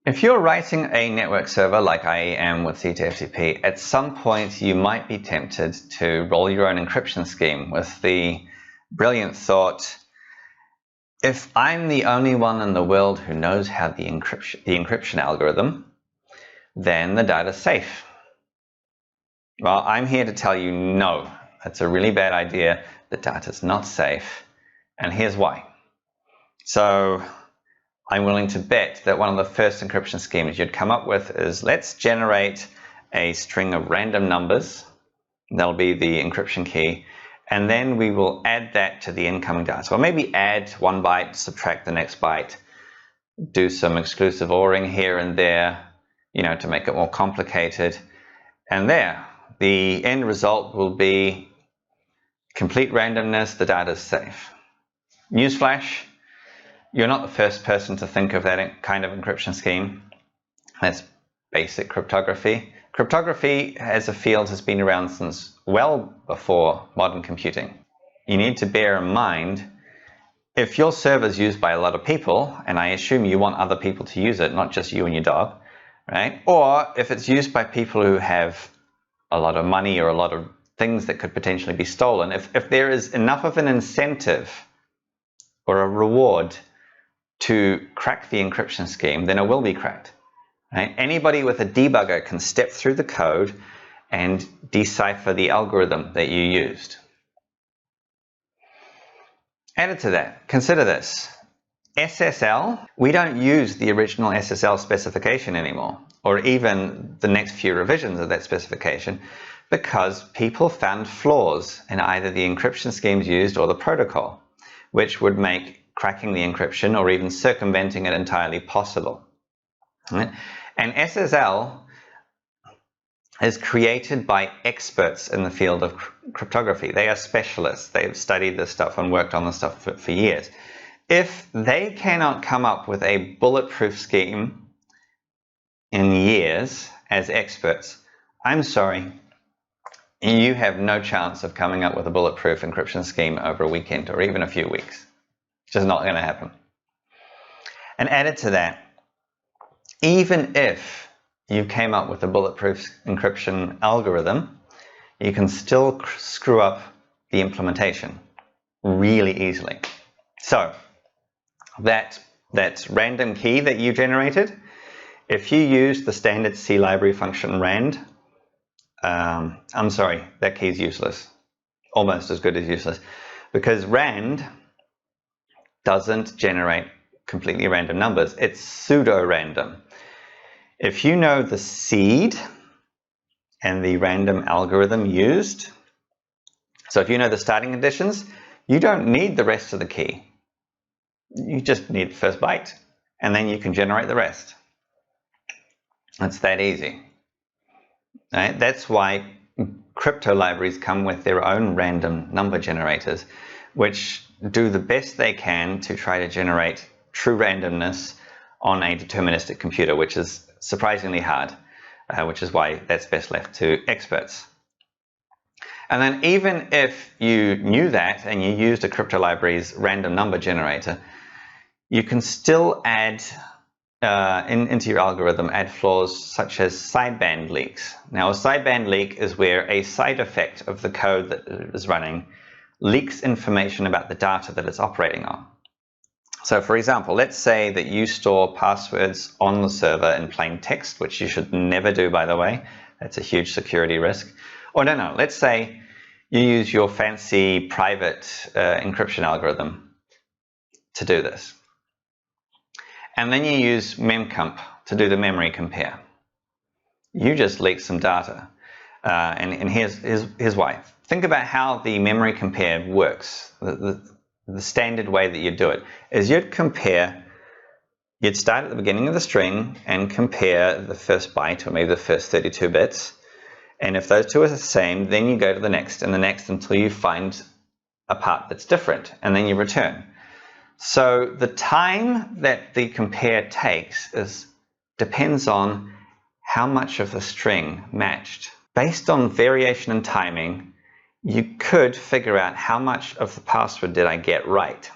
If you're writing a network server like I am with C2FTP, at some point you might be tempted to roll your own encryption scheme with the brilliant thought, if I'm the only one in the world who knows how the encryption algorithm, then the data's safe. Well, I'm here to tell you no, that's a really bad idea. The data's not safe, and here's why. So I'm willing to bet that one of the first encryption schemes you'd come up with is, let's generate a string of random numbers. That'll be the encryption key. And then we will add that to the incoming data. Or maybe add 1 byte, subtract the next byte, do some exclusive ORing here and there, to make it more complicated. And there, the end result will be complete randomness, the data is safe. Newsflash, you're not the first person to think of that kind of encryption scheme. That's basic cryptography. Cryptography as a field has been around since well before modern computing. You need to bear in mind, if your server is used by a lot of people, and I assume you want other people to use it, not just you and your dog, right? Or if it's used by people who have a lot of money or a lot of things that could potentially be stolen, if there is enough of an incentive or a reward to crack the encryption scheme, then it will be cracked. Right? Anybody with a debugger can step through the code and decipher the algorithm that you used. Added to that, consider this. SSL, we don't use the original SSL specification anymore, or even the next few revisions of that specification, because people found flaws in either the encryption schemes used or the protocol, which would make cracking the encryption or even circumventing it entirely possible. Right? And SSL is created by experts in the field of cryptography. They are specialists. They've studied this stuff and worked on this stuff for years. If they cannot come up with a bulletproof scheme in years as experts, I'm sorry, you have no chance of coming up with a bulletproof encryption scheme over a weekend or even a few weeks. It's just not going to happen. And added to that, even if you came up with a bulletproof encryption algorithm, you can still screw up the implementation really easily. So that random key that you generated, if you use the standard C library function rand, I'm sorry, that key is useless. Almost as good as useless. Because rand doesn't generate completely random numbers. It's pseudo-random. If you know the seed and the random algorithm used, so if you know the starting conditions, you don't need the rest of the key. You just need the first byte, and then you can generate the rest. It's that easy. Right? That's why crypto libraries come with their own random number generators, which do the best they can to try to generate true randomness on a deterministic computer, which is surprisingly hard, which is why that's best left to experts. And then even if you knew that and you used a crypto library's random number generator, you can still add into your algorithm, add flaws such as sideband leaks. Now, a sideband leak is where a side effect of the code that is running leaks information about the data that it's operating on. So for example, let's say that you store passwords on the server in plain text, which you should never do, by the way. That's a huge security risk. Or no, let's say you use your fancy private encryption algorithm to do this. And then you use memcomp to do the memory compare. You just leaked some data. And here's why. Think about how the memory compare works. The standard way that you'd do it is you'd start at the beginning of the string and compare the first byte or maybe the first 32 bits. And if those two are the same, then you go to the next and the next until you find a part that's different, and then you return. So the time that the compare takes depends on how much of the string matched. Based on variation in timing, you could figure out how much of the password did I get right.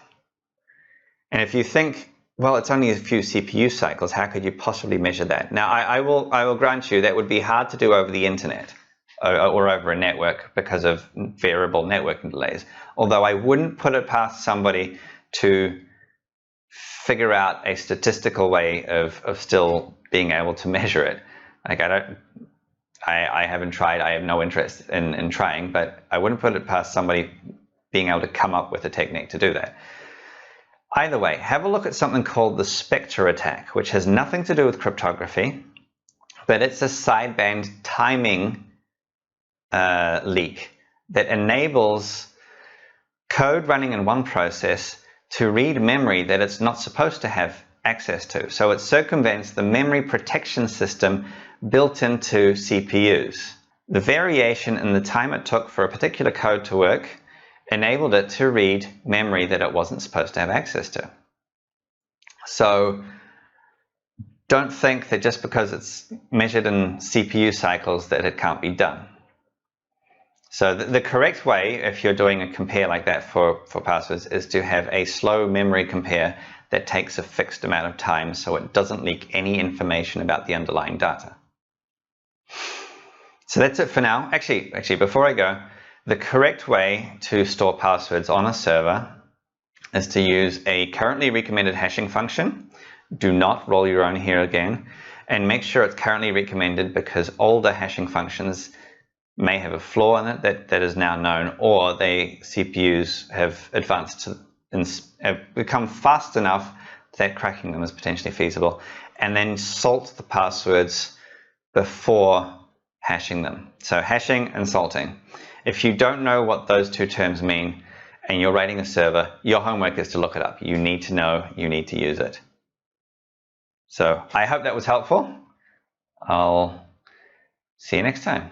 And if you think well, it's only a few CPU cycles. How could you possibly measure that? Now, I will grant you that would be hard to do over the internet or over a network because of variable networking delays. Although I wouldn't put it past somebody to figure out a statistical way of still being able to measure it. Like I haven't tried. I have no interest in trying, but I wouldn't put it past somebody being able to come up with a technique to do that. Either way, have a look at something called the Spectre attack, which has nothing to do with cryptography, but it's a sideband timing leak that enables code running in one process to read memory that it's not supposed to have access to. So it circumvents the memory protection system built into CPUs. The variation in the time it took for a particular code to work enabled it to read memory that it wasn't supposed to have access to. So don't think that just because it's measured in CPU cycles that it can't be done. So the correct way, if you're doing a compare like that for passwords, is to have a slow memory compare that takes a fixed amount of time so it doesn't leak any information about the underlying data. So that's it for now. Actually, before I go, the correct way to store passwords on a server is to use a currently recommended hashing function. Do not roll your own here again, and make sure it's currently recommended because older hashing functions may have a flaw in it that is now known, or CPUs have advanced and have become fast enough that cracking them is potentially feasible. And then salt the passwords before hashing them. So hashing and salting. If you don't know what those two terms mean and you're writing a server, your homework is to look it up. You need to know, you need to use it. So I hope that was helpful. I'll see you next time.